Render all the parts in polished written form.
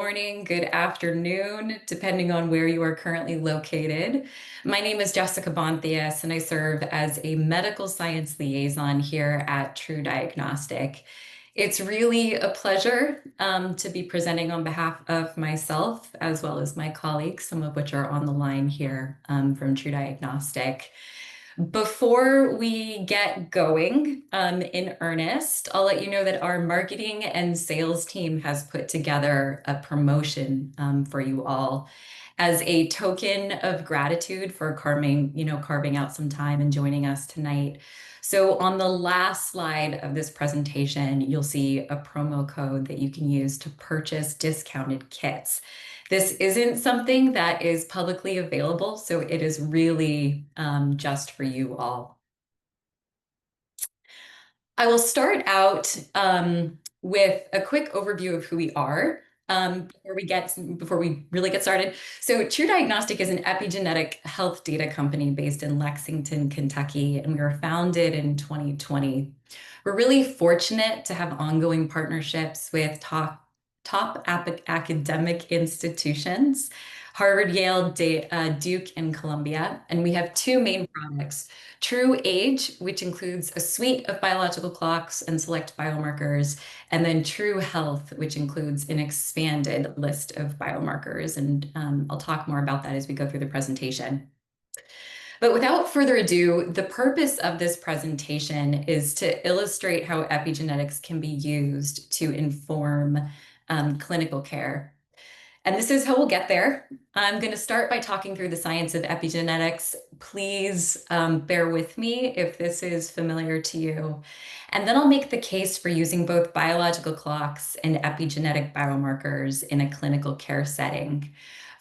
morning, good afternoon, depending on where you are currently located. My name is Jessica Bonthius, and I serve as a medical science liaison here at TruDiagnostic. It's really a pleasure to be presenting on behalf of myself as well as my colleagues, some of which are on the line here from TruDiagnostic. Before we get going in earnest, I'll let you know that our marketing and sales team has put together a promotion for you all as a token of gratitude for carving out some time and joining us tonight. So on the last slide of this presentation, you'll see a promo code that you can use to purchase discounted kits. This isn't something that is publicly available, so it is really just for you all. I will start out with a quick overview of who we are before we really get started. So TruDiagnostic is an epigenetic health data company based in Lexington, Kentucky, and we were founded in 2020. We're really fortunate to have ongoing partnerships with top academic institutions, Harvard, Yale, Duke, and Columbia. And we have two main products, TruAge, which includes a suite of biological clocks and select biomarkers, and then TruHealth, which includes an expanded list of biomarkers. And I'll talk more about that as we go through the presentation. But without further ado, the purpose of this presentation is to illustrate how epigenetics can be used to inform clinical care. And this is how we'll get there. I'm going to start by talking through the science of epigenetics. Please bear with me if this is familiar to you. And then I'll make the case for using both biological clocks and epigenetic biomarkers in a clinical care setting.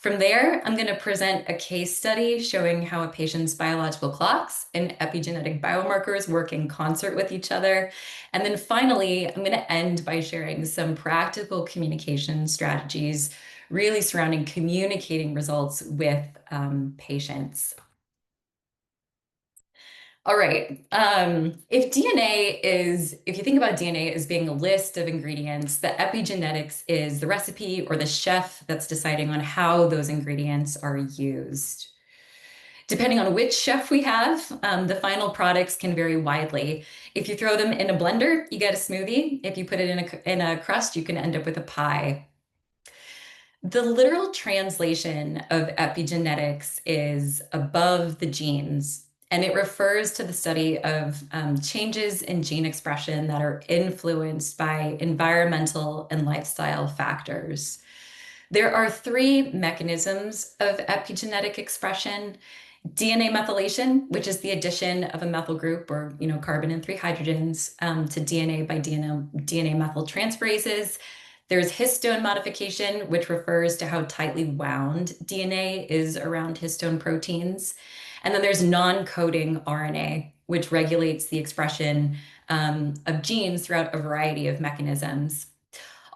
From there, I'm going to present a case study showing how a patient's biological clocks and epigenetic biomarkers work in concert with each other. And then finally, I'm going to end by sharing some practical communication strategies really surrounding communicating results with patients. All right. If you think about DNA as being a list of ingredients, the epigenetics is the recipe or the chef that's deciding on how those ingredients are used. Depending on which chef we have, the final products can vary widely. If you throw them in a blender, you get a smoothie. If you put it in a crust, you can end up with a pie. The literal translation of epigenetics is above the genes, and it refers to the study of changes in gene expression that are influenced by environmental and lifestyle factors. There are three mechanisms of epigenetic expression: DNA methylation, which is the addition of a methyl group or carbon and three hydrogens to DNA by DNA methyltransferases. There's histone modification, which refers to how tightly wound DNA is around histone proteins. And then there's non-coding RNA, which regulates the expression of genes throughout a variety of mechanisms.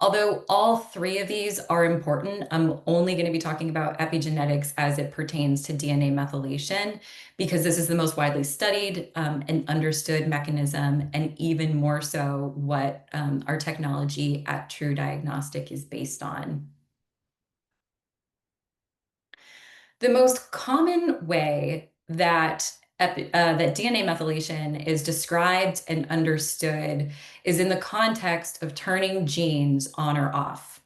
Although all three of these are important, I'm only going to be talking about epigenetics as it pertains to DNA methylation, because this is the most widely studied and understood mechanism, and even more so what our technology at TruDiagnostic is based on. The most common way that DNA methylation is described and understood is in the context of turning genes on or off.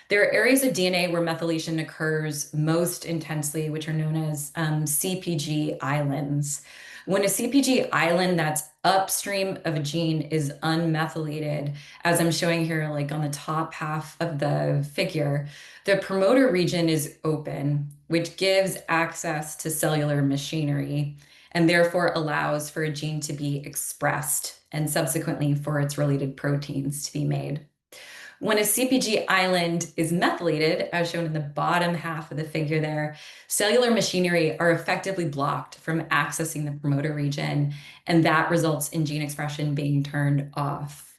There are areas of DNA where methylation occurs most intensely, which are known as CPG islands. When a CPG island that's upstream of a gene is unmethylated, as I'm showing here, like on the top half of the figure, the promoter region is open, which gives access to cellular machinery and therefore allows for a gene to be expressed and subsequently for its related proteins to be made. When a CPG island is methylated, as shown in the bottom half of the figure there, cellular machinery are effectively blocked from accessing the promoter region, and that results in gene expression being turned off.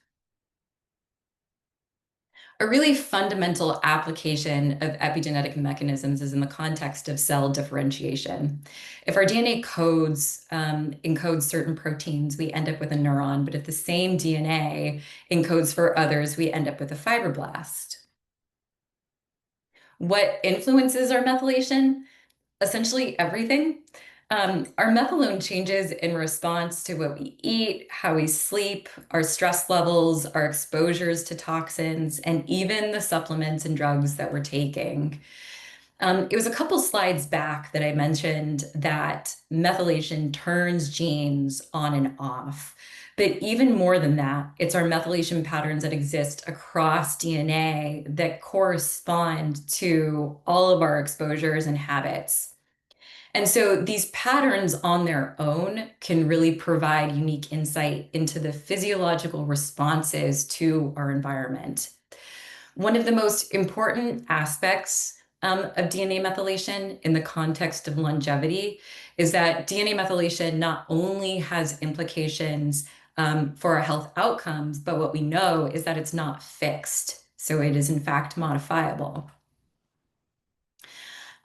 A really fundamental application of epigenetic mechanisms is in the context of cell differentiation. If our DNA encodes certain proteins, we end up with a neuron, but if the same DNA encodes for others, we end up with a fibroblast. What influences our methylation? Essentially everything. Our methylome changes in response to what we eat, how we sleep, our stress levels, our exposures to toxins, and even the supplements and drugs that we're taking. It was a couple slides back that I mentioned that methylation turns genes on and off. But even more than that, it's our methylation patterns that exist across DNA that correspond to all of our exposures and habits. And so these patterns on their own can really provide unique insight into the physiological responses to our environment. One of the most important aspects of DNA methylation in the context of longevity is that DNA methylation not only has implications for our health outcomes, but what we know is that it's not fixed. So it is in fact modifiable.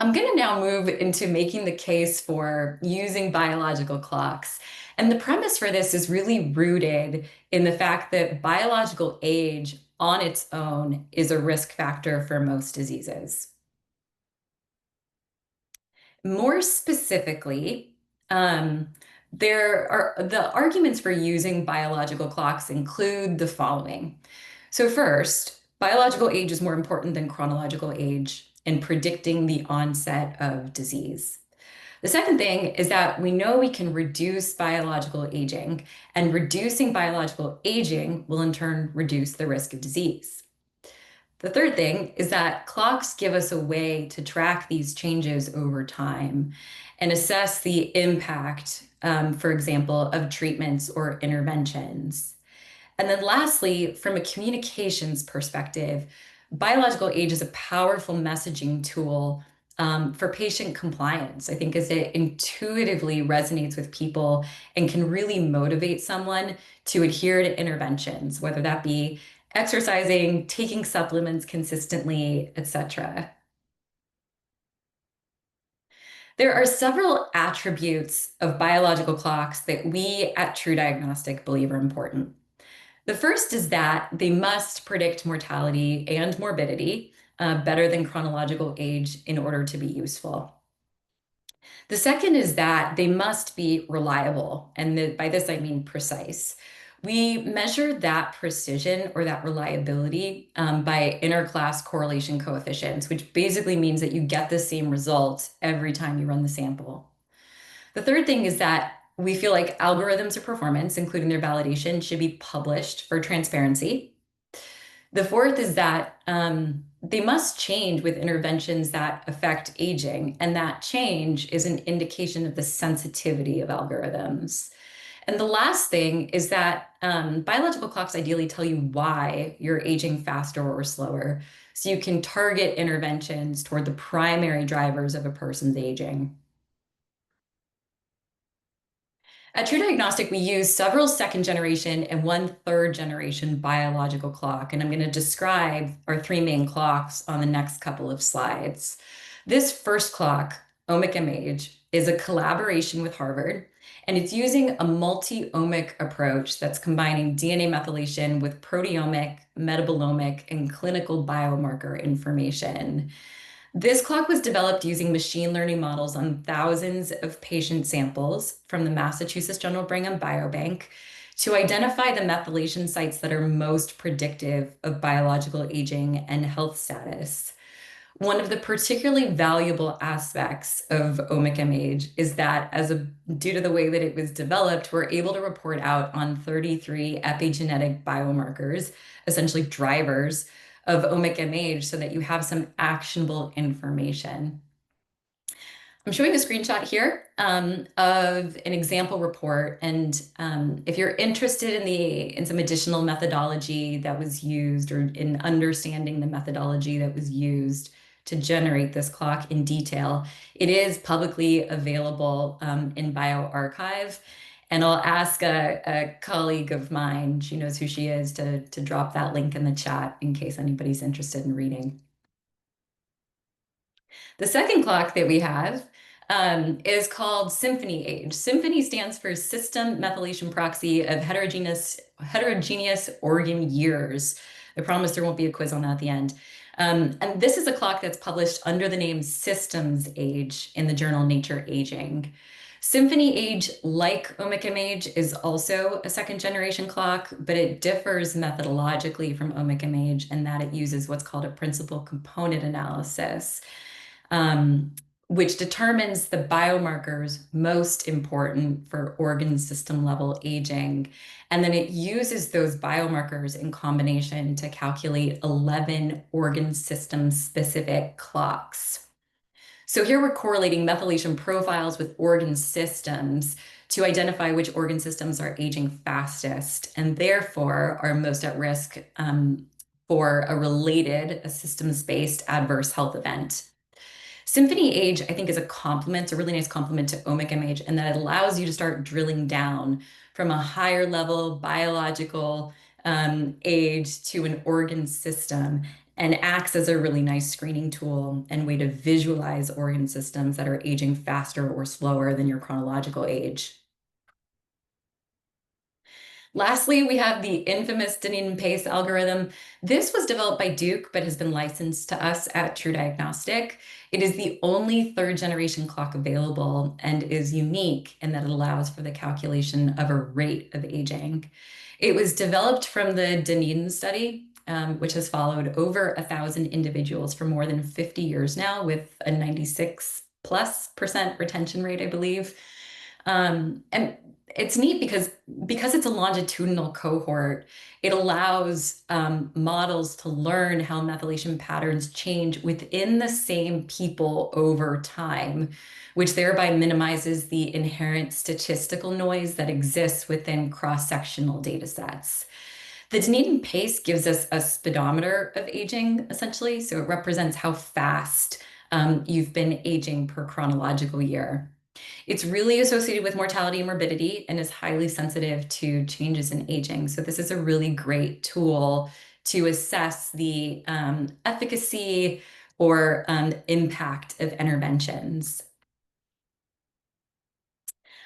I'm going to now move into making the case for using biological clocks. And the premise for this is really rooted in the fact that biological age on its own is a risk factor for most diseases. More specifically, there are the arguments for using biological clocks include the following. So first, biological age is more important than chronological age in predicting the onset of disease. The second thing is that we know we can reduce biological aging, and reducing biological aging will in turn reduce the risk of disease. The third thing is that clocks give us a way to track these changes over time and assess the impact, for example, of treatments or interventions. And then lastly, from a communications perspective, biological age is a powerful messaging tool for patient compliance. I think as it intuitively resonates with people and can really motivate someone to adhere to interventions, whether that be exercising, taking supplements consistently, etc. There are several attributes of biological clocks that we at TruDiagnostic believe are important. The first is that they must predict mortality and morbidity better than chronological age in order to be useful. The second is that they must be reliable, and by this I mean precise. We measure that precision or that reliability by interclass correlation coefficients, which basically means that you get the same result every time you run the sample. The third thing is that we feel like algorithms of performance, including their validation, should be published for transparency. The fourth is that they must change with interventions that affect aging, and that change is an indication of the sensitivity of algorithms. And the last thing is that biological clocks ideally tell you why you're aging faster or slower, so you can target interventions toward the primary drivers of a person's aging. At TruDiagnostic, we use several second generation and one third generation biological clock, and I'm going to describe our three main clocks on the next couple of slides. This first clock, Age, is a collaboration with Harvard, and it's using a multi-omic approach that's combining DNA methylation with proteomic, metabolomic, and clinical biomarker information. This clock was developed using machine learning models on thousands of patient samples from the Massachusetts General Brigham Biobank to identify the methylation sites that are most predictive of biological aging and health status. One of the particularly valuable aspects of Age is that due to the way that it was developed, we're able to report out on 33 epigenetic biomarkers, essentially drivers of age, so that you have some actionable information. I'm showing a screenshot here of an example report, and if you're interested in some additional methodology that was used or in understanding the methodology that was used to generate this clock in detail, it is publicly available in bioRxiv. And I'll ask a colleague of mine, she knows who she is, to drop that link in the chat in case anybody's interested in reading. The second clock that we have is called SYMPHONY Age. SYMPHONY stands for System Methylation Proxy of Heterogeneous Organ Years. I promise there won't be a quiz on that at the end. And this is a clock that's published under the name Systems Age in the journal Nature Aging. SYMPHONY Age, like Omicam Age, is also a second generation clock, but it differs methodologically from Omicam Age in that it uses what's called a principal component analysis, um, which determines the biomarkers most important for organ system level aging. And then it uses those biomarkers in combination to calculate 11 organ system specific clocks. So here we're correlating methylation profiles with organ systems to identify which organ systems are aging fastest and therefore are most at risk for a systems-based adverse health event. SYMPHONY Age, I think, is a really nice complement to Omicam Age, and that it allows you to start drilling down from a higher level biological age to an organ system and acts as a really nice screening tool and way to visualize organ systems that are aging faster or slower than your chronological age. Lastly, we have the infamous Dunedin pace algorithm. This was developed by Duke, but has been licensed to us at TruDiagnostic. It is the only third generation clock available and is unique in that it allows for the calculation of a rate of aging. It was developed from the Dunedin study, which has followed over 1,000 individuals for more than 50 years now with a 96+% retention rate, I believe. And it's neat because it's a longitudinal cohort, it allows models to learn how methylation patterns change within the same people over time, which thereby minimizes the inherent statistical noise that exists within cross-sectional data sets. The Dunedin pace gives us a speedometer of aging, essentially, so it represents how fast you've been aging per chronological year. It's really associated with mortality and morbidity and is highly sensitive to changes in aging. So this is a really great tool to assess the efficacy or impact of interventions.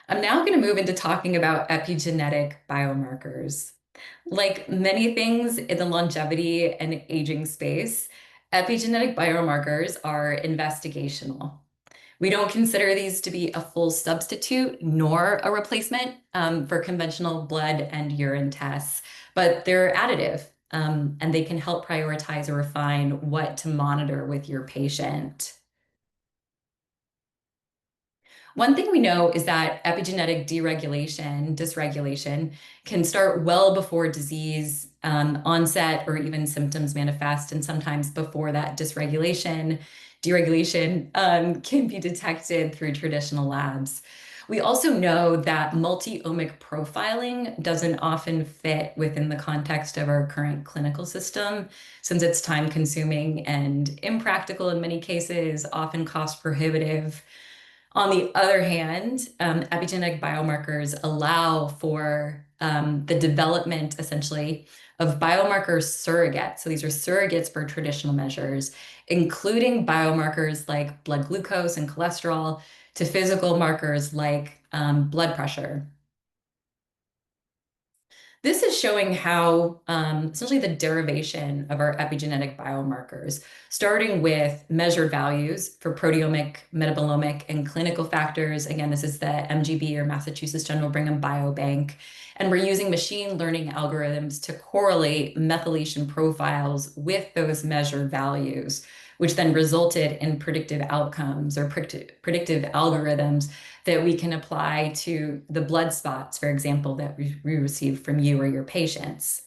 I'm now going to move into talking about epigenetic biomarkers. Like many things in the longevity and aging space, epigenetic biomarkers are investigational. We don't consider these to be a full substitute nor a replacement for conventional blood and urine tests, but they're additive and they can help prioritize or refine what to monitor with your patient. One thing we know is that epigenetic dysregulation, can start well before disease onset or even symptoms manifest, and sometimes before that deregulation can be detected through traditional labs. We also know that multi-omic profiling doesn't often fit within the context of our current clinical system, since it's time-consuming and impractical in many cases, often cost-prohibitive. On the other hand, epigenetic biomarkers allow for the development, essentially, of biomarker surrogates. So these are surrogates for traditional measures, including biomarkers like blood glucose and cholesterol, to physical markers like blood pressure. This is showing how essentially the derivation of our epigenetic biomarkers, starting with measured values for proteomic, metabolomic, and clinical factors. Again, this is the MGB or Massachusetts General Brigham Biobank. And we're using machine learning algorithms to correlate methylation profiles with those measured values, which then resulted in predictive outcomes or predictive algorithms that we can apply to the blood spots, for example, that we receive from you or your patients.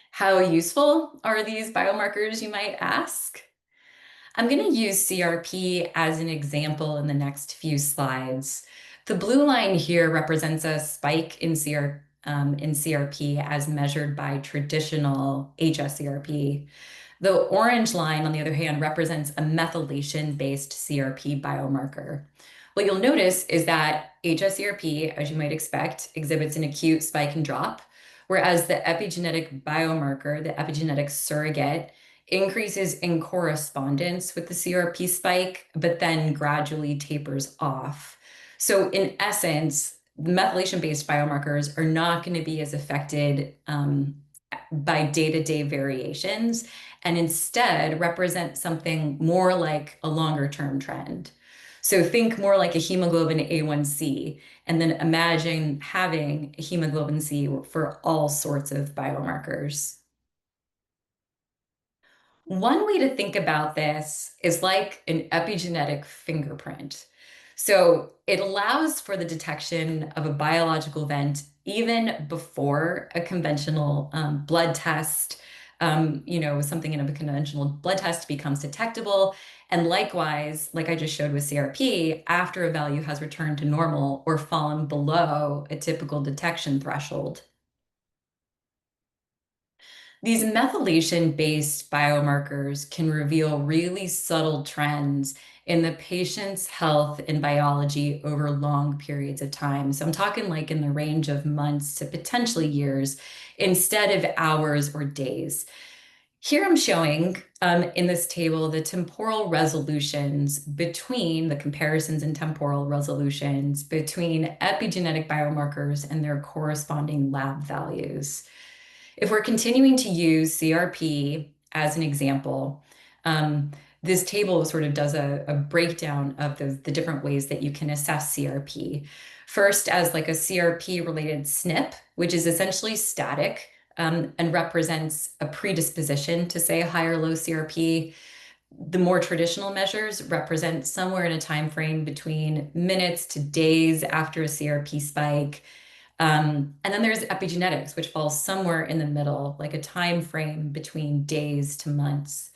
How useful are these biomarkers, you might ask? I'm going to use CRP as an example in the next few slides. The blue line here represents a spike in CRP as measured by traditional HSCRP. The orange line, on the other hand, represents a methylation-based CRP biomarker. What you'll notice is that HSCRP, as you might expect, exhibits an acute spike and drop, whereas the epigenetic biomarker, the epigenetic surrogate, increases in correspondence with the CRP spike, but then gradually tapers off. So in essence, the methylation-based biomarkers are not going to be as affected by day-to-day variations and instead represent something more like a longer-term trend. So think more like a hemoglobin A1C, and then imagine having a hemoglobin C for all sorts of biomarkers. One way to think about this is like an epigenetic fingerprint. So it allows for the detection of a biological event even before a conventional blood test, something in a conventional blood test becomes detectable. And likewise, like I just showed with CRP, after a value has returned to normal or fallen below a typical detection threshold. These methylation-based biomarkers can reveal really subtle trends in the patient's health and biology over long periods of time. So I'm talking like in the range of months to potentially years instead of hours or days. Here I'm showing in this table the temporal resolutions between the comparisons in temporal resolutions between epigenetic biomarkers and their corresponding lab values. If we're continuing to use CRP as an example, this table sort of does a breakdown of the different ways that you can assess CRP. First, as like a CRP related SNP, which is essentially static and represents a predisposition to say high or low CRP. The more traditional measures represent somewhere in a time frame between minutes to days after a CRP spike. And then there's epigenetics, which falls somewhere in the middle, like a time frame between days to months.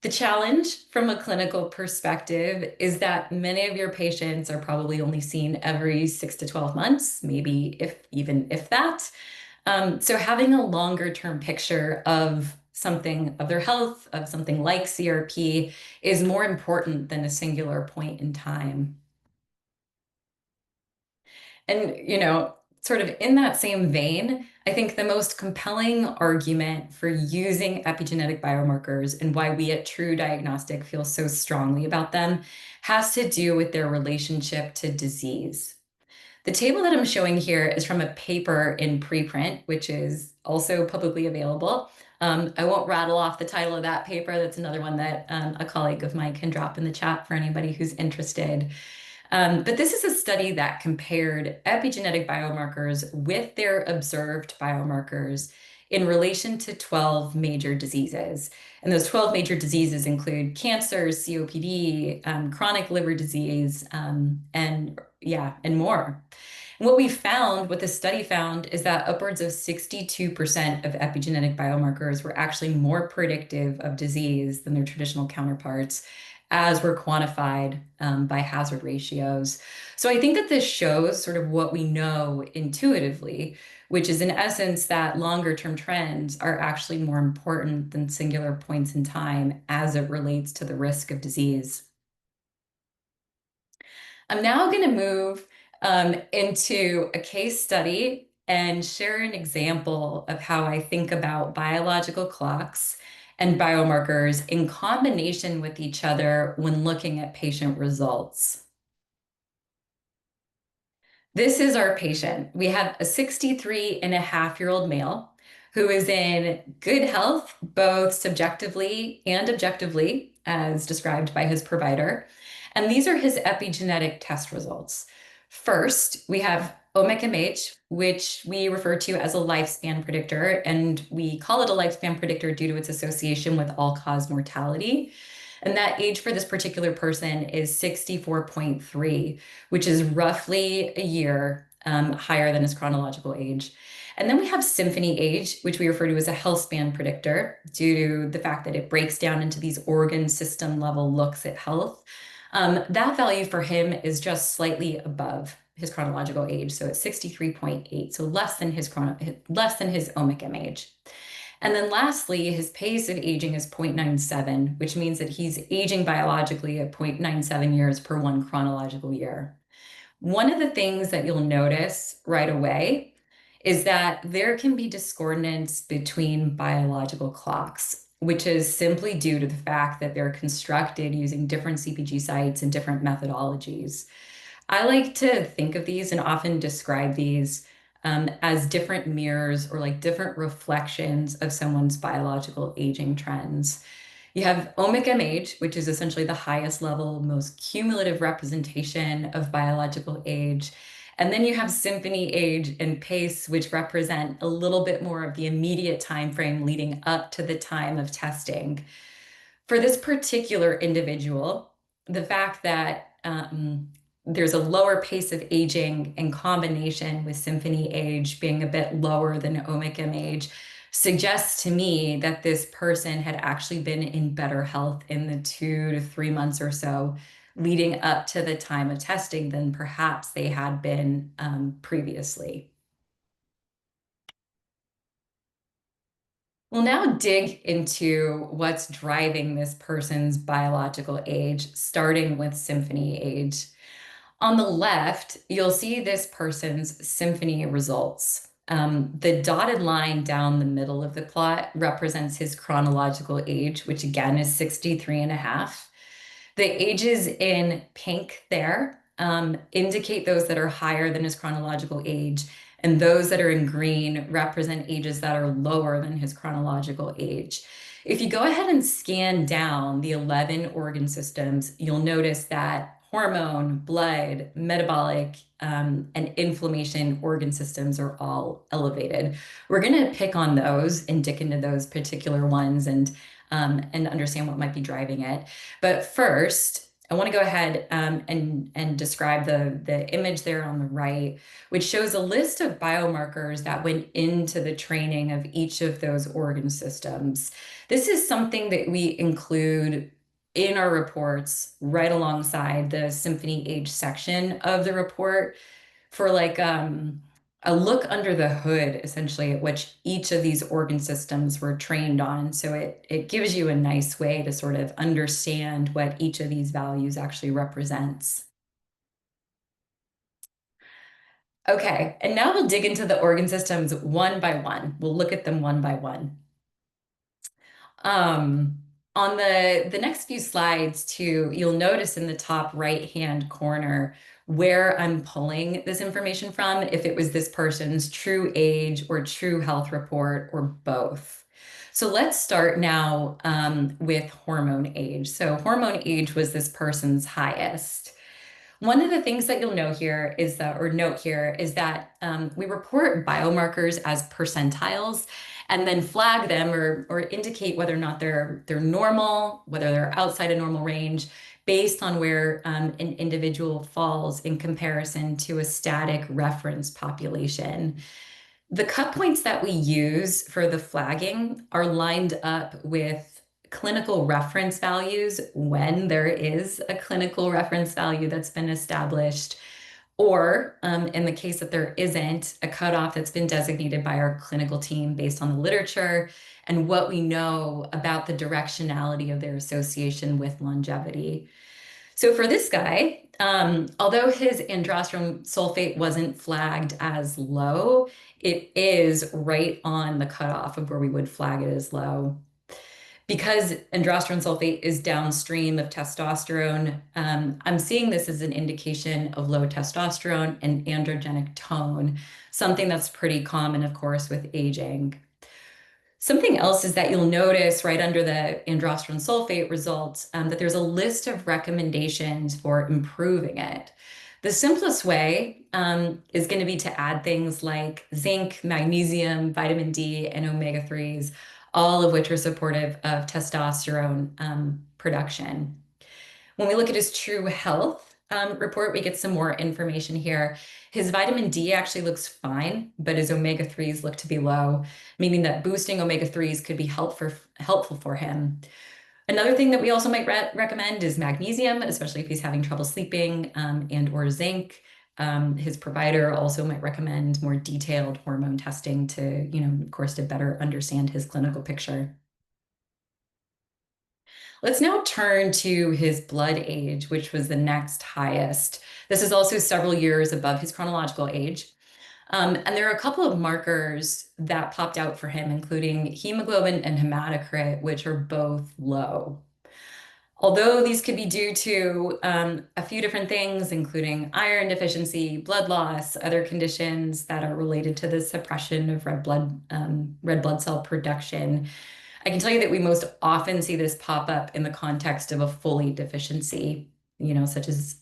The challenge from a clinical perspective is that many of your patients are probably only seen every 6 to 12 months, maybe if that. So having a longer term picture of something of their health, of something like CRP, is more important than a singular point in time. And, sort of in that same vein, I think the most compelling argument for using epigenetic biomarkers and why we at TruDiagnostic feel so strongly about them has to do with their relationship to disease. The table that I'm showing here is from a paper in preprint, which is also publicly available. I won't rattle off the title of that paper. That's another one that a colleague of mine can drop in the chat for anybody who's interested. But this is a study that compared epigenetic biomarkers with their observed biomarkers in relation to 12 major diseases. And those 12 major diseases include cancer, COPD, chronic liver disease, and more. And what the study found is that upwards of 62% of epigenetic biomarkers were actually more predictive of disease than their traditional counterparts, as were quantified by hazard ratios. So I think that this shows sort of what we know intuitively, which is in essence that longer term trends are actually more important than singular points in time as it relates to the risk of disease. I'm now going to move into a case study and share an example of how I think about biological clocks and biomarkers in combination with each other when looking at patient results. This is our patient. We have a 63-and-a-half-year-old male who is in good health, both subjectively and objectively, as described by his provider. And these are his epigenetic test results. First, we have OMIC-MH, which we refer to as a lifespan predictor, and we call it a lifespan predictor due to its association with all-cause mortality. And that age for this particular person is 64.3, which is roughly a year higher than his chronological age. And then we have SYMPHONY Age, which we refer to as a health span predictor due to the fact that it breaks down into these organ system level looks at health. That value for him is just slightly above his chronological age, so it's 63.8, so less than his OMIC-MH. And then lastly, his pace of aging is 0.97, which means that he's aging biologically at 0.97 years per one chronological year. One of the things that you'll notice right away is that there can be discordance between biological clocks, which is simply due to the fact that they're constructed using different CPG sites and different methodologies. I like to think of these and often describe these as different mirrors or like different reflections of someone's biological aging trends. You have omic age, which is essentially the highest level, most cumulative representation of biological age. And then you have SYMPHONY age and pace, which represent a little bit more of the immediate time frame leading up to the time of testing. For this particular individual, the fact that there's a lower pace of aging in combination with SYMPHONY age being a bit lower than omic age suggests to me that this person had actually been in better health in the 2 to 3 months or so leading up to the time of testing than perhaps they had been previously. We'll now dig into what's driving this person's biological age, starting with SYMPHONY age. On the left, you'll see this person's SYMPHONY results. The dotted line down the middle of the plot represents his chronological age, which again is 63 and a half. The ages in pink there indicate those that are higher than his chronological age, and those that are in green represent ages that are lower than his chronological age. If you go ahead and scan down the 11 organ systems, you'll notice that hormone, blood, metabolic, and inflammation organ systems are all elevated. We're going to pick on those and dig into those particular ones and understand what might be driving it. But first, I want to go ahead and describe the image there on the right, which shows a list of biomarkers that went into the training of each of those organ systems. This is something that we include in our reports right alongside the SYMPHONY age section of the report for like a look under the hood, essentially, at which each of these organ systems were trained on. So it gives you a nice way to sort of understand what each of these values actually represents. Okay, and now we'll dig into the organ systems one by one. We'll look at them one by one. On the next few slides too, you'll notice in the top right-hand corner where I'm pulling this information from, if it was this person's TruAge or TruHealth report or both. So let's start now with hormone age. So hormone age was this person's highest. One of the things that you'll know here is that, or note here, is that we report biomarkers as percentiles and then flag them or indicate whether or not they're normal, whether they're outside a normal range, based on where an individual falls in comparison to a static reference population. The cut points that we use for the flagging are lined up with clinical reference values when there is a clinical reference value that's been established, or in the case that there isn't, a cutoff that's been designated by our clinical team based on the literature and what we know about the directionality of their association with longevity. So for this guy, although his androsterone sulfate wasn't flagged as low, it is right on the cutoff of where we would flag it as low. Because androsterone sulfate is downstream of testosterone, I'm seeing this as an indication of low testosterone and androgenic tone, something that's pretty common, of course, with aging. Something else is that you'll notice right under the androsterone sulfate results that there's a list of recommendations for improving it. The simplest way is going to be to add things like zinc, magnesium, vitamin D, and omega-3s, all of which are supportive of testosterone production. When we look at his TruHealth report, we get some more information here. His vitamin D actually looks fine, but his omega-3s look to be low, meaning that boosting omega-3s could be helpful for him. Another thing that we also might recommend is magnesium, especially if he's having trouble sleeping, and or zinc. His provider also might recommend more detailed hormone testing to, of course, to better understand his clinical picture. Let's now turn to his blood age, which was the next highest. This is also several years above his chronological age. And there are a couple of markers that popped out for him, including hemoglobin and hematocrit, which are both low. Although these could be due to a few different things, including iron deficiency, blood loss, other conditions that are related to the suppression of red blood cell production, I can tell you that we most often see this pop up in the context of a folate deficiency, such as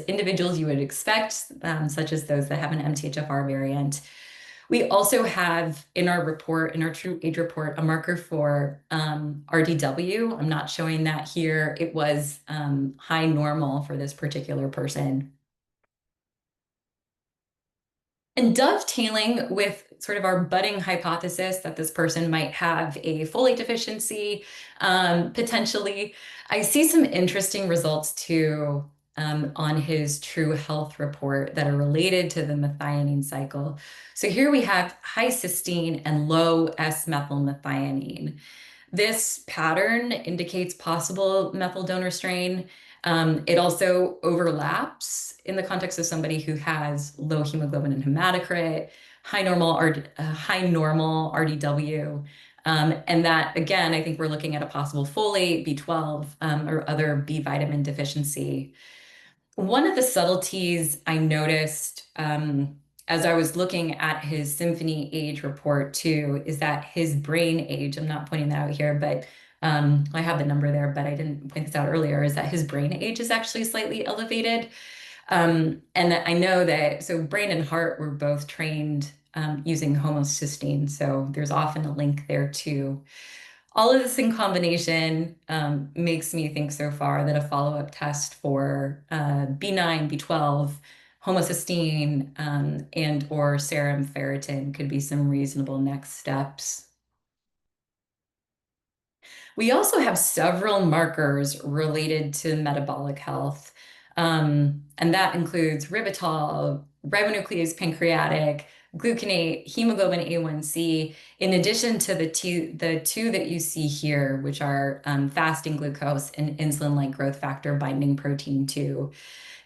individuals you would expect, such as those that have an MTHFR variant. We also have in our report, in our TruAge report, a marker for RDW. I'm not showing that here. It was high normal for this particular person. And dovetailing with sort of our budding hypothesis that this person might have a folate deficiency, potentially, I see some interesting results too on his TruHealth report that are related to the methionine cycle. So here we have high cysteine and low S-methylmethionine. This pattern indicates possible methyl donor strain. It also overlaps in the context of somebody who has low hemoglobin and hematocrit, high normal RDW. And that, again, I think we're looking at a possible folate, B12, or other B vitamin deficiency. One of the subtleties I noticed as I was looking at his SYMPHONY Age report too is that his brain age, I'm not pointing that out here, but I have the number there, but I didn't point this out earlier, is that his brain age is actually slightly elevated. And I know that, so brain and heart were both trained using homocysteine, so there's often a link there too. All of this in combination makes me think so far that a follow-up test for B9, B12, homocysteine, and or serum ferritin could be some reasonable next steps. We also have several markers related to metabolic health, and that includes ribitol, ribonuclease pancreatic, gluconate, hemoglobin A1C, in addition to the two that you see here, which are fasting glucose and insulin-like growth factor binding protein 2.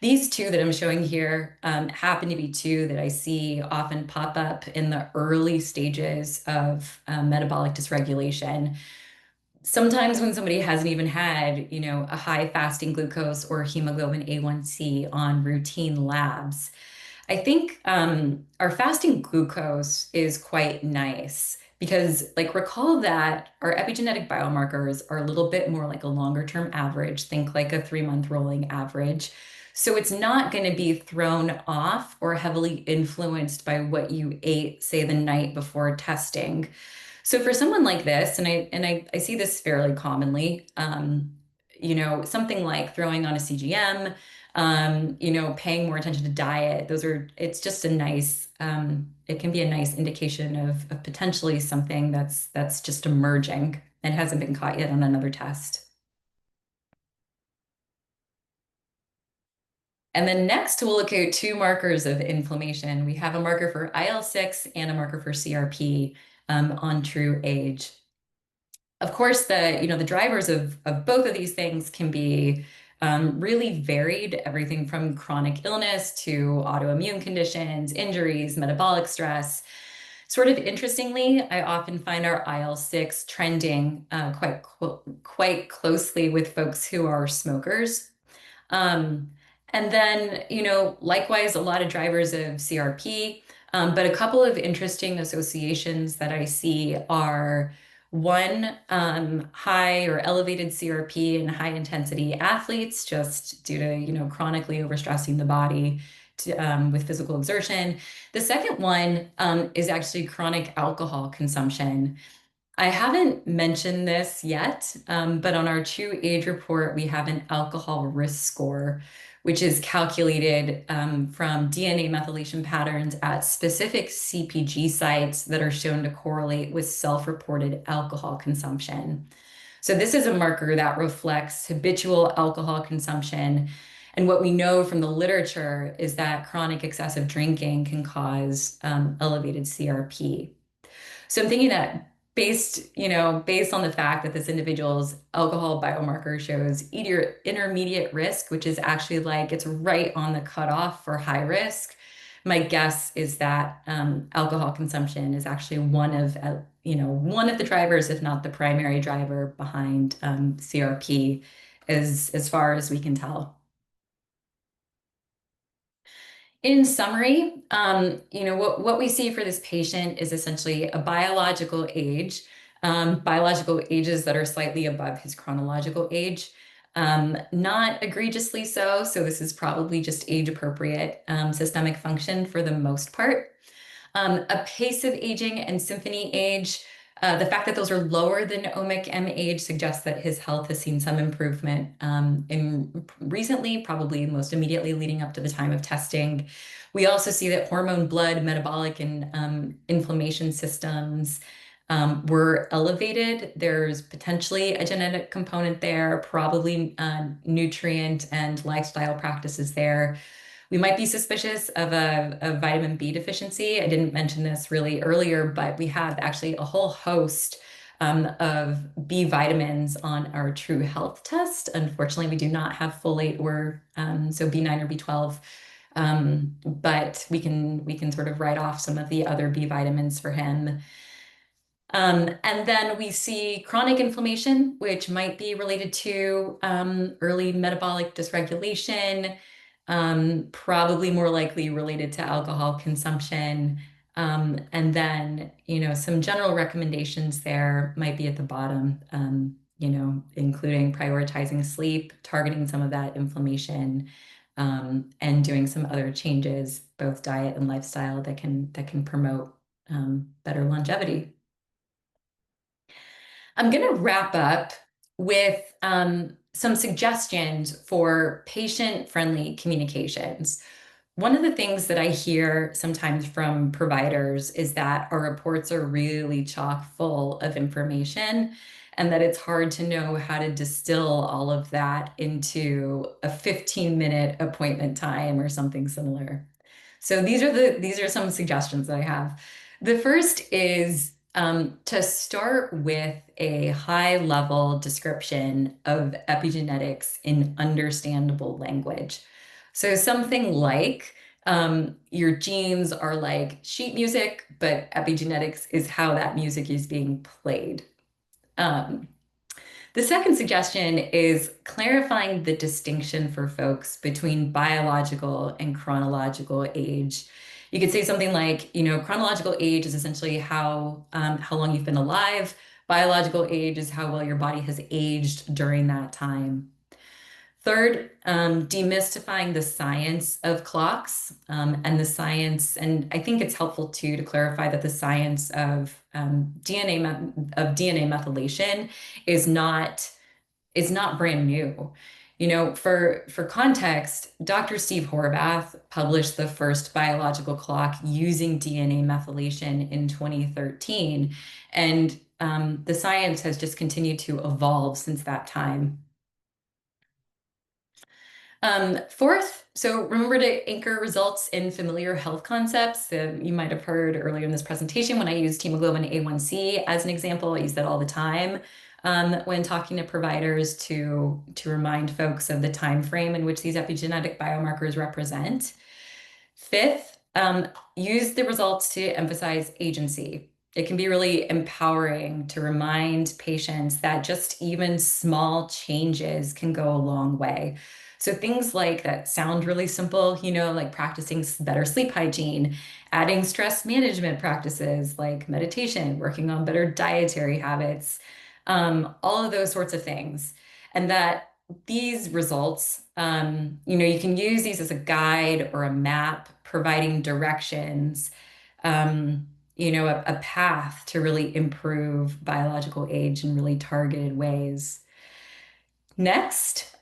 These two that I'm showing here happen to be two that I see often pop up in the early stages of metabolic dysregulation. Sometimes when somebody hasn't even had, a high fasting glucose or hemoglobin A1C on routine labs. I think our fasting glucose is quite nice because, like, recall that our epigenetic biomarkers are a little bit more like a longer term average, think like a 3-month rolling average. So it's not going to be thrown off or heavily influenced by what you ate, say, the night before testing. So for someone like this, and I see this fairly commonly, something like throwing on a CGM, paying more attention to diet. It's just a nice, it can be a nice indication of potentially something that's just emerging and hasn't been caught yet on another test. And then next, we'll look at two markers of inflammation. We have a marker for IL-6 and a marker for CRP on TruAge. Of course, the drivers of both of these things can be really varied, everything from chronic illness to autoimmune conditions, injuries, metabolic stress. Sort of interestingly, I often find our IL-6 trending quite closely with folks who are smokers. And then, likewise, a lot of drivers of CRP, but a couple of interesting associations that I see are one, high or elevated CRP in high intensity athletes, just due to, chronically overstressing the body with physical exertion. The second one is actually chronic alcohol consumption. I haven't mentioned this yet, but on our TruAge report, we have an alcohol risk score, which is calculated from DNA methylation patterns at specific CPG sites that are shown to correlate with self-reported alcohol consumption. So this is a marker that reflects habitual alcohol consumption. And what we know from the literature is that chronic excessive drinking can cause elevated CRP. So I'm thinking that based on the fact that this individual's alcohol biomarker shows intermediate risk, which is actually like it's right on the cutoff for high risk, my guess is that alcohol consumption is actually one of the drivers, if not the primary driver behind CRP as far as we can tell. In summary, what we see for this patient is essentially a biological age, biological ages that are slightly above his chronological age, not egregiously so. So this is probably just age-appropriate systemic function for the most part. A pace of aging and SYMPHONY age, the fact that those are lower than OMIC M age suggests that his health has seen some improvement in recently, probably most immediately leading up to the time of testing. We also see that hormone, blood, metabolic, and inflammation systems were elevated. There's potentially a genetic component there, probably nutrient and lifestyle practices there. We might be suspicious of a vitamin B deficiency. I didn't mention this really earlier, but we have actually a whole host of B vitamins on our TruHealth test. Unfortunately, we do not have folate or so B9 or B12, but we can sort of write off some of the other B vitamins for him. And then we see chronic inflammation, which might be related to early metabolic dysregulation, probably more likely related to alcohol consumption. And then, some general recommendations there might be at the bottom, including prioritizing sleep, targeting some of that inflammation, and doing some other changes, both diet and lifestyle, that can promote better longevity. I'm going to wrap up with some suggestions for patient-friendly communications. One of the things that I hear sometimes from providers is that our reports are really chock full of information and that it's hard to know how to distill all of that into a 15-minute appointment time or something similar. So these are some suggestions that I have. The first is to start with a high level description of epigenetics in understandable language. So something like your genes are like sheet music, but epigenetics is how that music is being played. Um, the second suggestion is clarifying the distinction for folks between biological and chronological age. You could say something like, chronological age is essentially how long you've been alive. Biological age is how well your body has aged during that time. Third, demystifying the science of clocks and the science, and I think it's helpful too to clarify that the science of DNA methylation is not brand new. For context, Dr. Steve Horvath published the first biological clock using DNA methylation in 2013, and the science has just continued to evolve since that time. Fourth, so remember to anchor results in familiar health concepts. You might have heard earlier in this presentation when I used hemoglobin A1C as an example. I use that all the time when talking to providers to remind folks of the time frame in which these epigenetic biomarkers represent. Fifth, use the results to emphasize agency. It can be really empowering to remind patients that just even small changes can go a long way. So things like that sound really simple, like practicing better sleep hygiene, adding stress management practices like meditation, working on better dietary habits, all of those sorts of things. And that these results, you can use these as a guide or a map, providing directions, a path to really improve biological age in really targeted ways. Next,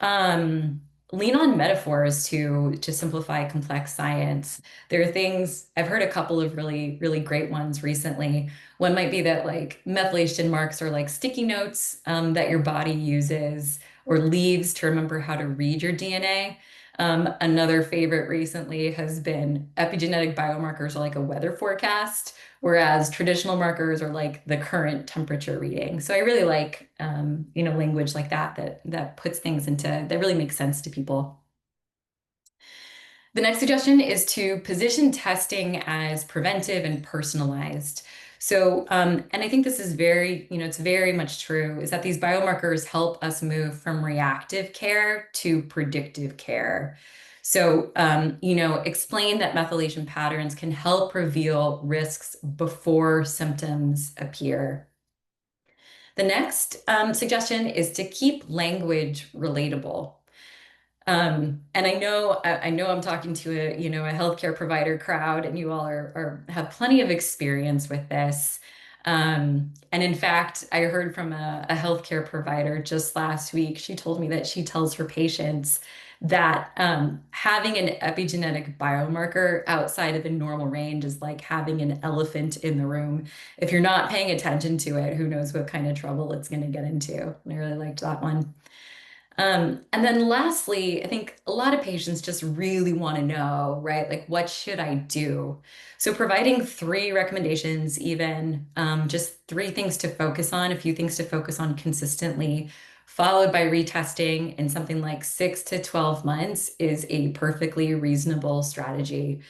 lean on metaphors to simplify complex science. There are things I've heard a couple of really, really great ones recently. One might be that like methylation marks are like sticky notes that your body uses or leaves to remember how to read your DNA. Another favorite recently has been epigenetic biomarkers are like a weather forecast, whereas traditional markers are like the current temperature reading. So I really like, language like that puts things that really makes sense to people. The next suggestion is to position testing as preventive and personalized. So, and I think this is very, it's very much true, is that these biomarkers help us move from reactive care to predictive care. So, explain that methylation patterns can help reveal risks before symptoms appear. The next suggestion is to keep language relatable. And I know I'm talking to a healthcare provider crowd, and you all have plenty of experience with this. And in fact, I heard from a healthcare provider just last week. She told me that she tells her patients that having an epigenetic biomarker outside of the normal range is like having an elephant in the room. If you're not paying attention to it, who knows what kind of trouble it's going to get into. And I really liked that one. And then lastly, I think a lot of patients just really want to know, right? Like, what should I do? So providing three recommendations, even just three things to focus on, a few things to focus on consistently, followed by retesting in something like 6 to 12 months is a perfectly reasonable strategy.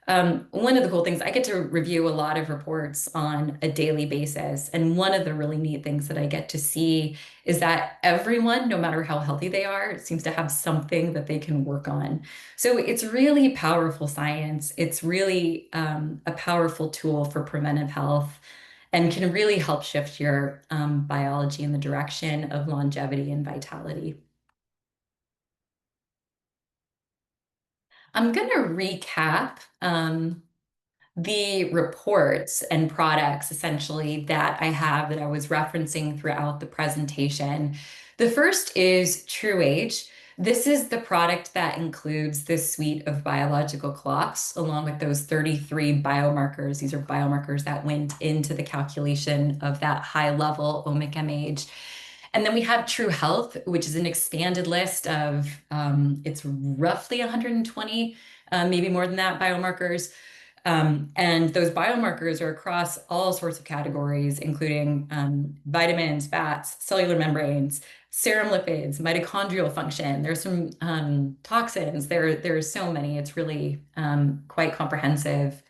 One of the cool things, I get to review a lot of reports on a daily basis. And one of the really neat things that I get to see is that everyone, no matter how healthy they are, seems to have something that they can work on. So it's really powerful science. It's really a powerful tool for preventive health and can really help shift your biology in the direction of longevity and vitality. I'm going to recap. The reports and products essentially that I have that I was referencing throughout the presentation. The first is TruAge. This is the product that includes this suite of biological clocks along with those 33 biomarkers. These are biomarkers that went into the calculation of that high level omic MH. And then we have TruHealth, which is an expanded list of, it's roughly 120, maybe more than that, biomarkers. And those biomarkers are across all sorts of categories, including vitamins, fats, cellular membranes, serum lipids, mitochondrial function. There's some toxins. There's so many. It's really quite comprehensive.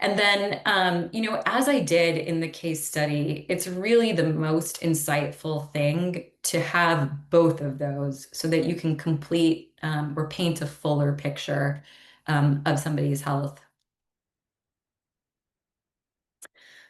And then, as I did in the case study, it's really the most insightful thing to have both of those so that you can complete or paint a fuller picture of somebody's health.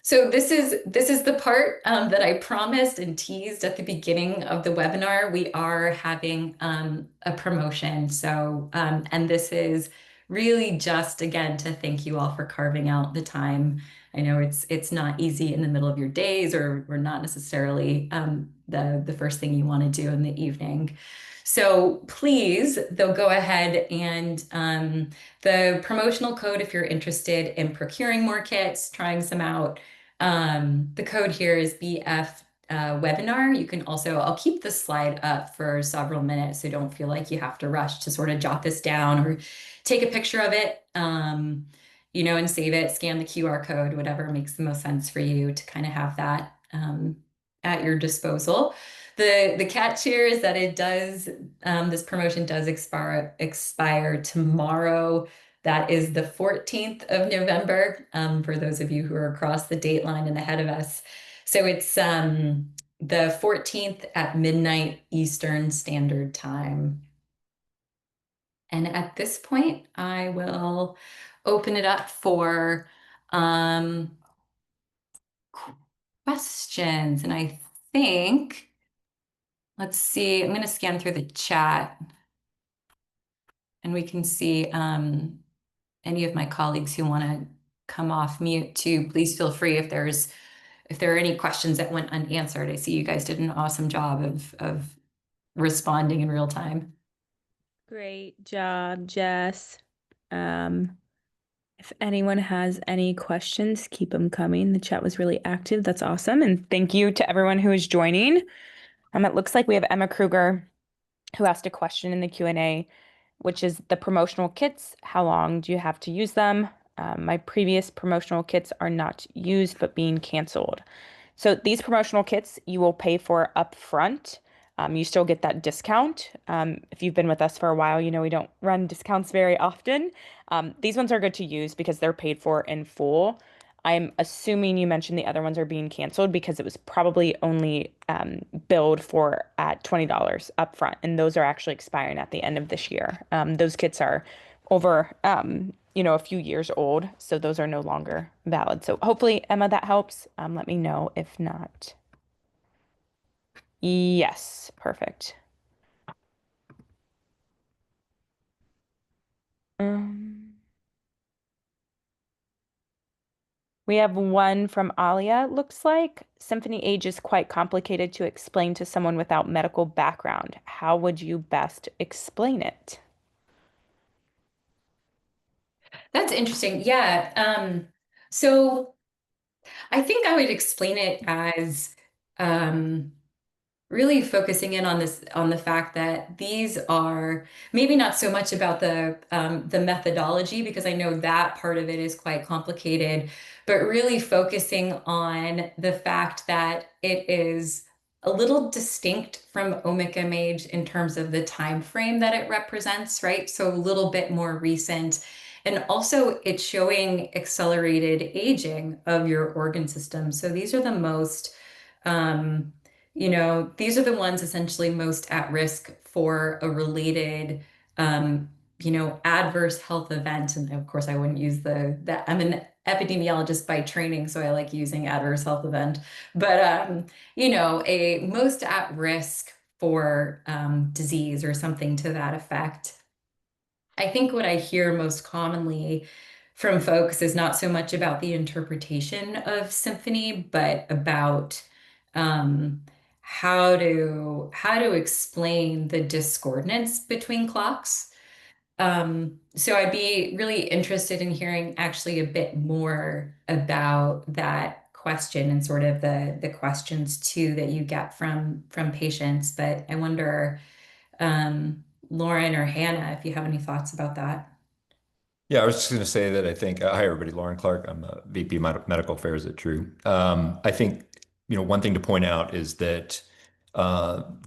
So this is the part that I promised and teased at the beginning of the webinar. We are having a promotion. So and this is really just again to thank you all for carving out the time. I know it's not easy in the middle of your days or not necessarily the first thing you want to do in the evening. So please, they'll go ahead and the promotional code if you're interested in procuring more kits, trying some out. The code here is BF webinar. You can also, I'll keep the slide up for several minutes, so don't feel like you have to rush to sort of jot this down or take a picture of it, and save it, scan the QR code, whatever makes the most sense for you to kind of have that at your disposal. The catch here is that this promotion does expire tomorrow. That is the 14th of November, for those of you who are across the date line and ahead of us. So it's the 14th at midnight Eastern Standard Time. And at this point, I will open it up for questions. And I think, let's see, I'm going to scan through the chat and we can see any of my colleagues who want to come off mute too. Please feel free if there are any questions that went unanswered. I see you guys did an awesome job of responding in real time. Great job, Jess. If anyone has any questions, keep them coming. The chat was really active. That's awesome. And thank you to everyone who is joining. It looks like we have Emma Kruger who asked a question in the Q&A, which is the promotional kits. How long do you have to use them? My previous promotional kits are not used but being canceled. So these promotional kits you will pay for upfront. You still get that discount. If you've been with us for a while, you know we don't run discounts very often. These ones are good to use because they're paid for in full. I'm assuming you mentioned the other ones are being canceled because it was probably only billed for at $20 upfront, and those are actually expiring at the end of this year. Those kits are over, a few years old, so those are no longer valid. So hopefully, Emma, that helps. Let me know if not. Yes, perfect. Um, We have one from Alia, looks like. Symphony Age is quite complicated to explain to someone without medical background. How would you best explain it? That's interesting. Yeah. So I think I would explain it as um, really focusing in on this, on the fact that these are maybe not so much about the methodology, because I know that part of it is quite complicated, but really focusing on the fact that it is a little distinct from OMIC-MAGE in terms of the time frame that it represents, right? So a little bit more recent. And also it's showing accelerated aging of your organ system. So these are the most um, these are the ones essentially most at risk for a related, adverse health event. And of course, I wouldn't use that. I'm an epidemiologist by training, so I like using adverse health event. But, a most at risk for disease or something to that effect. I think what I hear most commonly from folks is not so much about the interpretation of symphony, but about um, how to explain the discordance between clocks. So I'd be really interested in hearing actually a bit more about that question and sort of the questions too that you get from patients. But I wonder Lauren or Hannah, if you have any thoughts about that. Yeah, I was just going to say that I think, hi everybody, Lauren Clark. I'm a VP Medical Affairs at True. I think, one thing to point out is that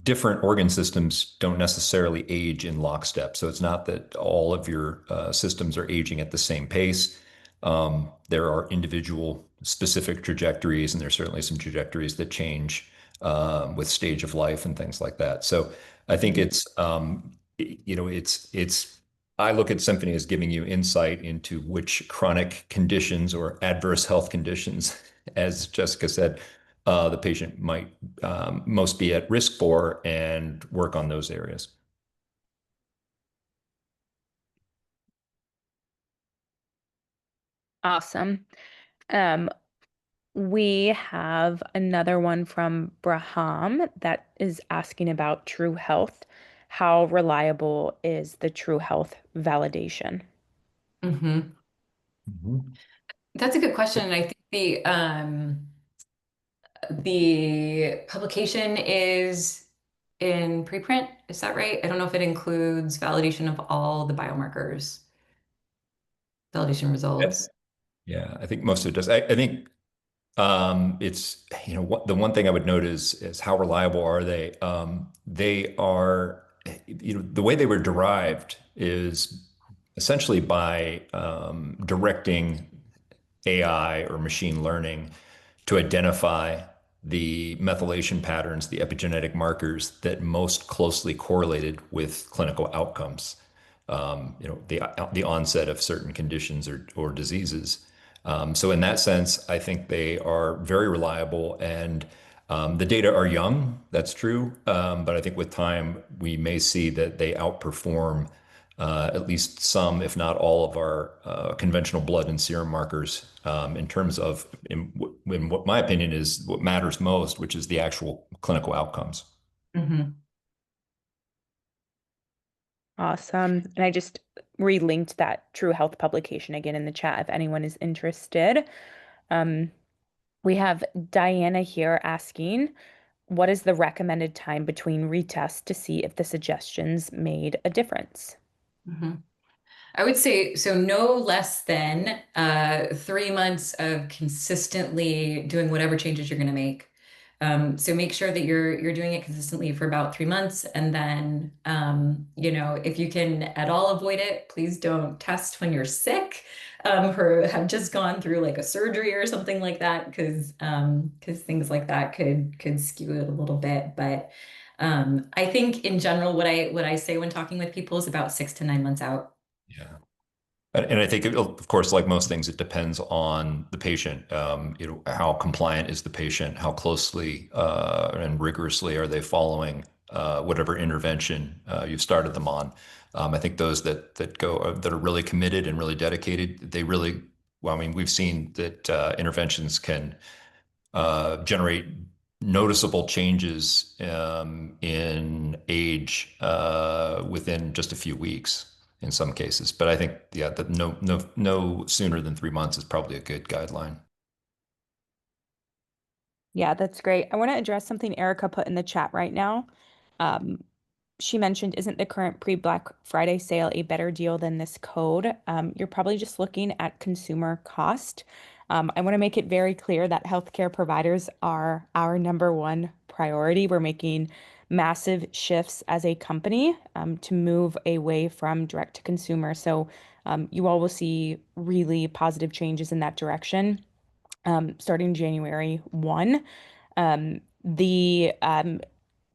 different organ systems don't necessarily age in lockstep. So it's not that all of your systems are aging at the same pace. There are individual specific trajectories, and there's certainly some trajectories that change with stage of life and things like that. So I think Mhm. it's I look at Symphony as giving you insight into which chronic conditions or adverse health conditions, as Jessica said, the patient might most be at risk for and work on those areas. Awesome. Um, we have another one from Braham that is asking about TruHealth. How reliable is the TruHealth validation? Mhm. Mhm. That's a good question. And I think the publication is in preprint. Is that right? I don't know if it includes validation of all the biomarkers, validation results. Yeah, I think most of it does. I think it's the one thing I would note is how reliable are they? They are the way they were derived is essentially by directing AI or machine learning to identify the methylation patterns, the epigenetic markers that most closely correlated with clinical outcomes. The onset of certain conditions or diseases. So in that sense, I think they are very reliable and the data are young, that's true. But I think with time, we may see that they outperform at least some, if not all, of our conventional blood and serum markers in terms of, in what my opinion is what matters most, which is the actual clinical outcomes. Hmm. Awesome. And I just relinked that True Health publication again in the chat if anyone is interested. Um, we have Diana here asking, what is the recommended time between retests to see if the suggestions made a difference? Hmm. I would say so no less than 3 months of consistently doing whatever changes you're going to make. So make sure that you're doing it consistently for about 3 months, and then if you can at all avoid it, please don't test when you're sick, or have just gone through like a surgery or something like that, because things like that could skew it a little bit. But I think in general, what I say when talking with people is about 6 to 9 months out. Yeah. And I think, of course, like most things, it depends on the patient. How compliant is the patient? How closely and rigorously are they following whatever intervention you've started them on? I think those that are really committed and really dedicated, they really, well, I mean, we've seen that interventions can generate noticeable changes in age within just a few weeks in some cases. But I think, yeah, that no sooner than 3 months is probably a good guideline. Yeah, that's great. I want to address something Erica put in the chat right now. Um, she mentioned, isn't the current pre-Black Friday sale a better deal than this code? You're probably just looking at consumer cost. I want to make it very clear that healthcare providers are our number one priority. We're making massive shifts as a company to move away from direct to consumer. So you all will see really positive changes in that direction starting January 1. The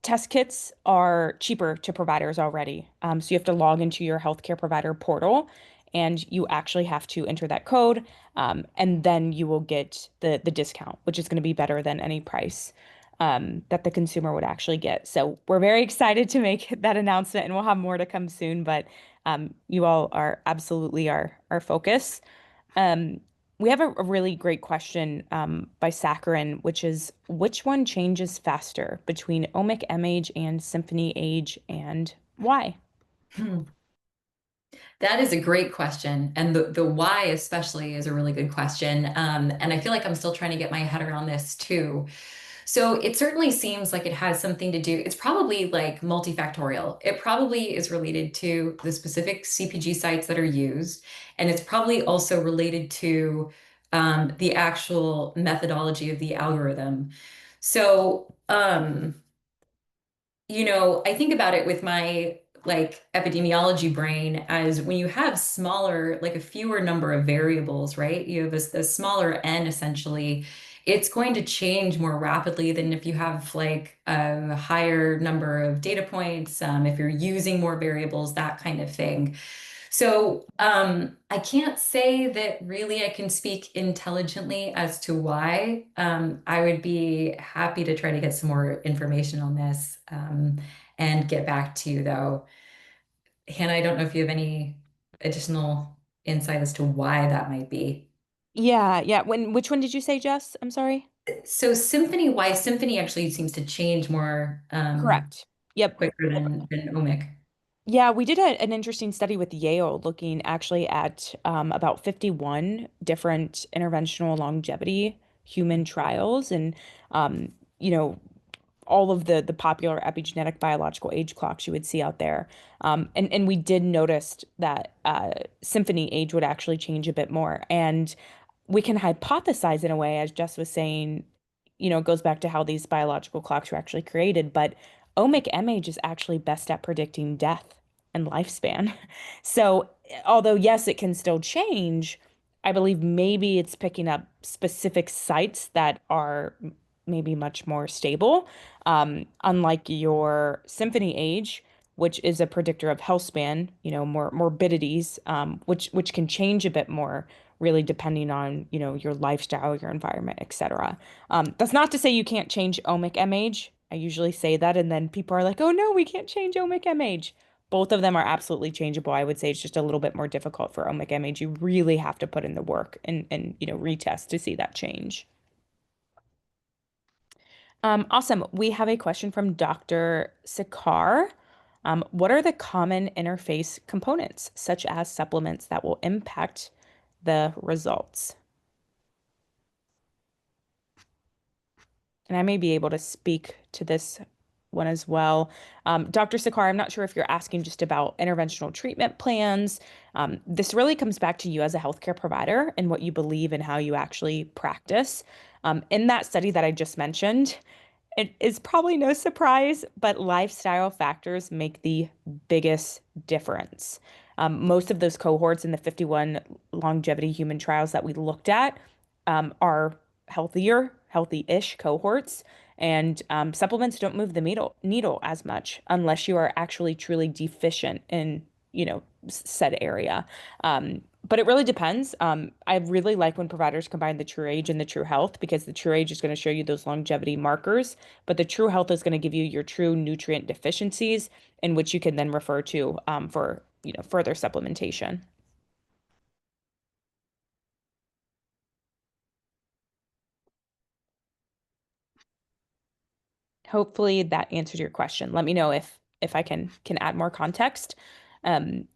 test kits are cheaper to providers already. So you have to log into your healthcare provider portal and you actually have to enter that code, and then you will get the discount, which is going to be better than any price that the consumer would actually get. So we're very excited to make that announcement, and we'll have more to come soon. But you all are absolutely our focus. Um, we have a really great question by Saccharin, which is which one changes faster between Omic MAge and Symphony Age, and why? Hmm. That is a great question. And the why especially is a really good question. And I feel like I'm still trying to get my head around this too. So it certainly seems like it has something to do, it's probably like multifactorial. It probably is related to the specific CPG sites that are used, and it's probably also related to the actual methodology of the algorithm. So, I think about it with my like epidemiology brain as when you have smaller, like a fewer number of variables, right? You have a smaller N essentially. It's going to change more rapidly than if you have like a higher number of data points, if you're using more variables, that kind of thing. So I can't say that really I can speak intelligently as to why. I would be happy to try to get some more information on this and get back to you, though. Hannah, I don't know if you have any additional insight as to why that might be. Yeah, yeah. Which one did you say, Jess? I'm sorry. So why Symphony actually seems to change more Correct. Yep. quicker than Omic. Yeah, we did an interesting study with Yale looking actually at about 51 different interventional longevity human trials and um, you know, all of the popular epigenetic biological age clocks you would see out there. And we did notice that Symphony age would actually change a bit more. And we can hypothesize in a way, as Jess was saying, it goes back to how these biological clocks were actually created. But omic MAge is actually best at predicting death and lifespan. So, although, yes, it can still change, I believe maybe it's picking up specific sites that are maybe much more stable, unlike your Symphony age, which is a predictor of health span, more morbidities, which can change a bit more, really depending on, your lifestyle, your environment, etc. That's not to say you can't change omic MAge. I usually say that, and then people are like, "Oh no, we can't change omic MAge." Both of them are absolutely changeable. I would say it's just a little bit more difficult for omic MAge. You really have to put in the work and retest to see that change. Awesome. We have a question from Dr. Sikar. What are the common interface components, such as supplements, that will impact the results? And I may be able to speak to this one as well. Dr. Sikar, I'm not sure if you're asking just about interventional treatment plans. This really comes back to you as a healthcare provider and what you believe and how you actually practice. In that study that I just mentioned, It is probably no surprise, but lifestyle factors make the biggest difference. Most of those cohorts in the 51 longevity human trials that we looked at are healthy-ish cohorts, and supplements don't move the needle as much unless you are actually truly deficient in, said area. But it really depends. I really like when providers combine the TruAge and the TruHealth, because the TruAge is going to show you those longevity markers, but the TruHealth is going to give you your true nutrient deficiencies, in which you can then refer to for further supplementation. Hopefully that answers your question. Let me know if I can add more context.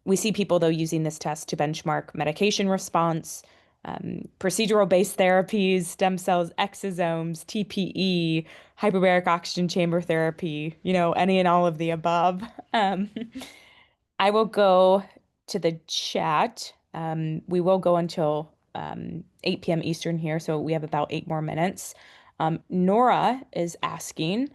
We see people, though, using this test to benchmark medication response, procedural-based therapies, stem cells, exosomes, TPE, hyperbaric oxygen chamber therapy, any and all of the above. I will go to the chat. We will go until 8 p.m. Eastern here, so we have about 8 more minutes. Nora is asking,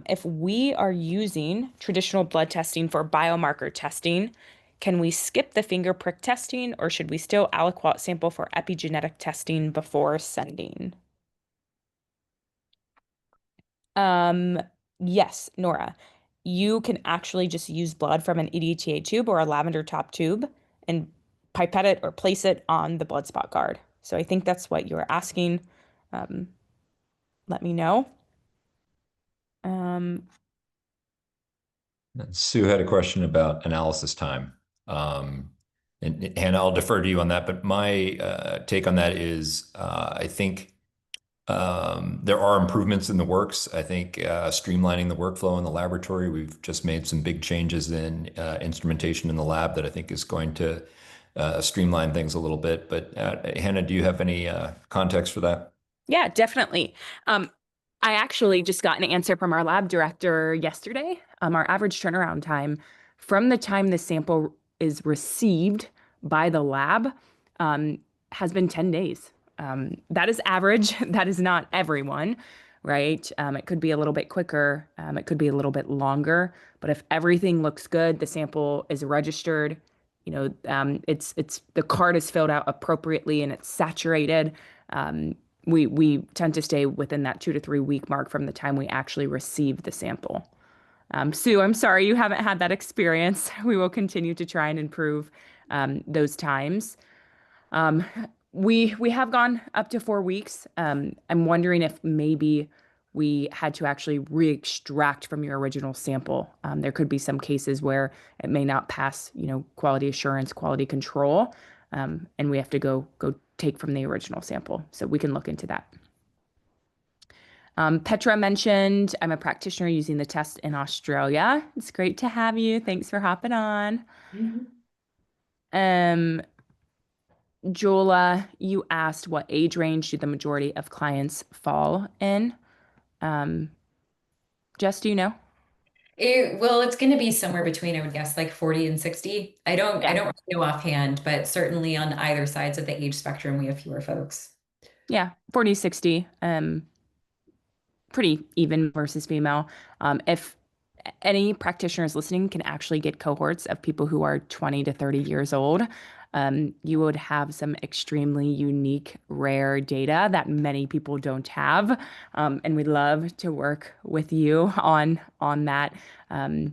if we are using traditional blood testing for biomarker testing, can we skip the finger prick testing, or should we still aliquot sample for epigenetic testing before sending? Yes, Nora, you can actually just use blood from an EDTA tube or a lavender top tube and pipette it or place it on the blood spot guard. So I think that's what you're asking. Let me know. Sue had a question about analysis time. And Hannah, I'll defer to you on that, but my take on that is I think there are improvements in the works. I think streamlining the workflow in the laboratory, we've just made some big changes in instrumentation in the lab that I think is going to streamline things a little bit. But Hannah, do you have any context for that? Yeah, definitely. I actually just got an answer from our lab director yesterday. Our average turnaround time from the time the sample is received by the lab has been 10 days. That is average. That is not everyone, right? It could be a little bit quicker. It could be a little bit longer. But if everything looks good, the sample is registered, it's the card is filled out appropriately and it's saturated. We tend to stay within that 2 to 3 week mark from the time we actually receive the sample. Sue, I'm sorry you haven't had that experience. We will continue to try and improve those times. We have gone up to 4 weeks. I'm wondering if maybe we had to actually re-extract from your original sample. There could be some cases where it may not pass, quality assurance, quality control, and we have to go take from the original sample. So we can look into that. Petra mentioned, I'm a practitioner using the test in Australia. It's great to have you. Thanks for hopping on. Jola, you asked what age range do the majority of clients fall in? Jess, do you know? It's going to be somewhere between, I would guess, like 40 and 60. I don't really know offhand, but certainly on either sides of the age spectrum, we have fewer folks. Yeah, 40, 60. Pretty even versus female. If any practitioners listening can actually get cohorts of people who are 20 to 30 years old, you would have some extremely unique, rare data that many people don't have. And we'd love to work with you on that. It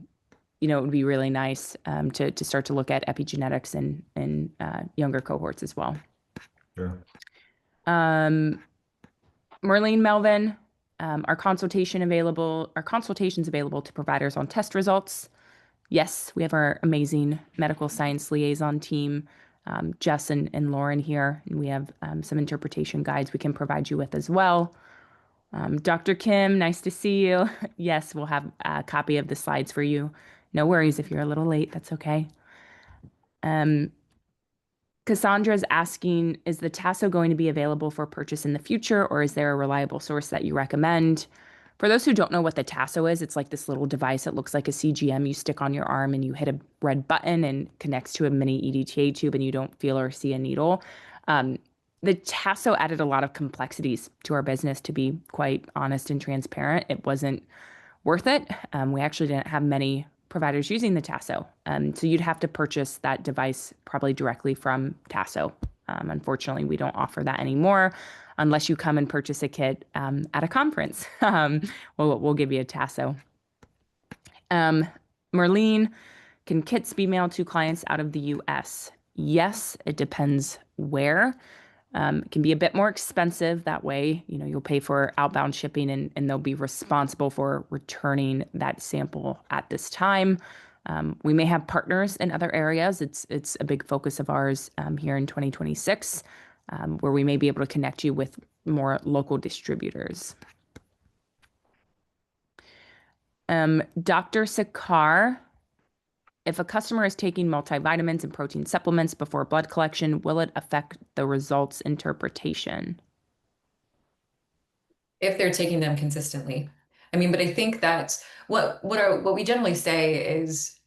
would be really nice to start to look at epigenetics in younger cohorts as well. Sure. Merlene Melvin, are consultations available to providers on test results? Yes, we have our amazing medical science liaison team, Jess and Lauren here, and we have some interpretation guides we can provide you with as well. Dr. Kim, nice to see you. Yes, we'll have a copy of the slides for you. No worries if you're a little late, that's okay. Cassandra's asking, is the Tasso going to be available for purchase in the future, or is there a reliable source that you recommend? For those who don't know what the Tasso is, it's like this little device that looks like a CGM you stick on your arm and you hit a red button and connects to a mini EDTA tube and you don't feel or see a needle. The Tasso added a lot of complexities to our business, to be quite honest and transparent. It wasn't worth it. We actually didn't have many providers using the Tasso. So you'd have to purchase that device probably directly from Tasso. Unfortunately, we don't offer that anymore unless you come and purchase a kit at a conference. We'll give you a Tasso. Marlene, can kits be mailed to clients out of the US? Yes, it depends where. It can be a bit more expensive that way. You'll pay for outbound shipping and they'll be responsible for returning that sample at this time. We may have partners in other areas. It's a big focus of ours here in 2026, where we may be able to connect you with more local distributors. Dr. Sakar, if a customer is taking multivitamins and protein supplements before blood collection, will it affect the results interpretation? If they're taking them consistently. But I think that what we generally say is,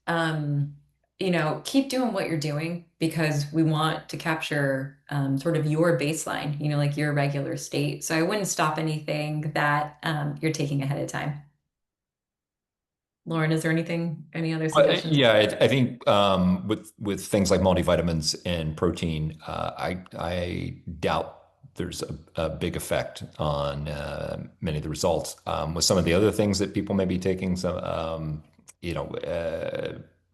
keep doing what you're doing because we want to capture sort of your baseline, like your regular state. So I wouldn't stop anything that you're taking ahead of time. Lauren, is there any other suggestions? Yeah, I think with things like multivitamins and protein, I doubt there's a big effect on many of the results. With some of the other things that people may be taking, some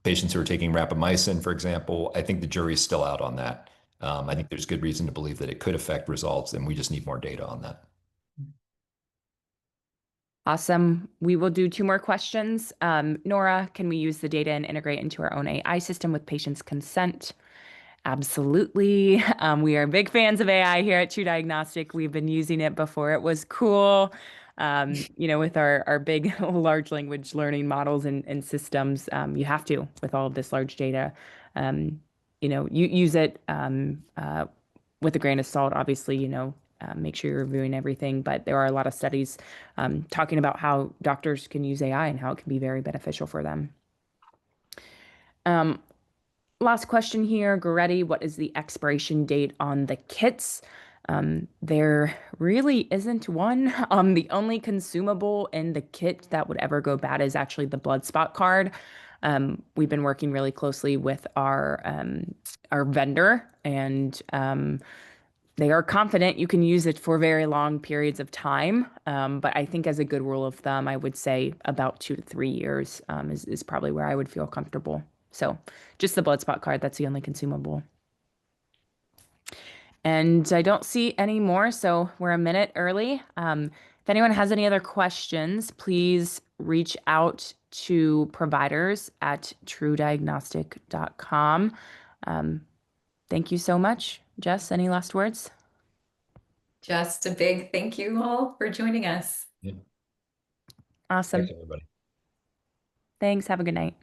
patients who are taking rapamycin, for example, I think the jury's still out on that. I think there's good reason to believe that it could affect results, and we just need more data on that. Awesome. We will do 2 more questions. Nora, can we use the data and integrate into our own AI system with patients' consent? Absolutely. We are big fans of AI here at TruDiagnostic. We've been using it before it was cool. With our big large language learning models and systems, you have to, with all of this large data, you use it with a grain of salt, obviously, make sure you're reviewing everything. But there are a lot of studies talking about how doctors can use AI and how it can be very beneficial for them. Last question here, Goretti, what is the expiration date on the kits? There really isn't one. The only consumable in the kit that would ever go bad is actually the blood spot card. We've been working really closely with our vendor, and they are confident you can use it for very long periods of time. But I think as a good rule of thumb, I would say about 2 to 3 years is probably where I would feel comfortable. So just the blood spot card, that's the only consumable. And I don't see any more, so we're a minute early. If anyone has any other questions, please reach out to providers at TruDiagnostic.com. Thank you so much. Jess, any last words? Just a big thank you all for joining us. Yeah. Awesome. Thanks, everybody. Thanks. Have a good night.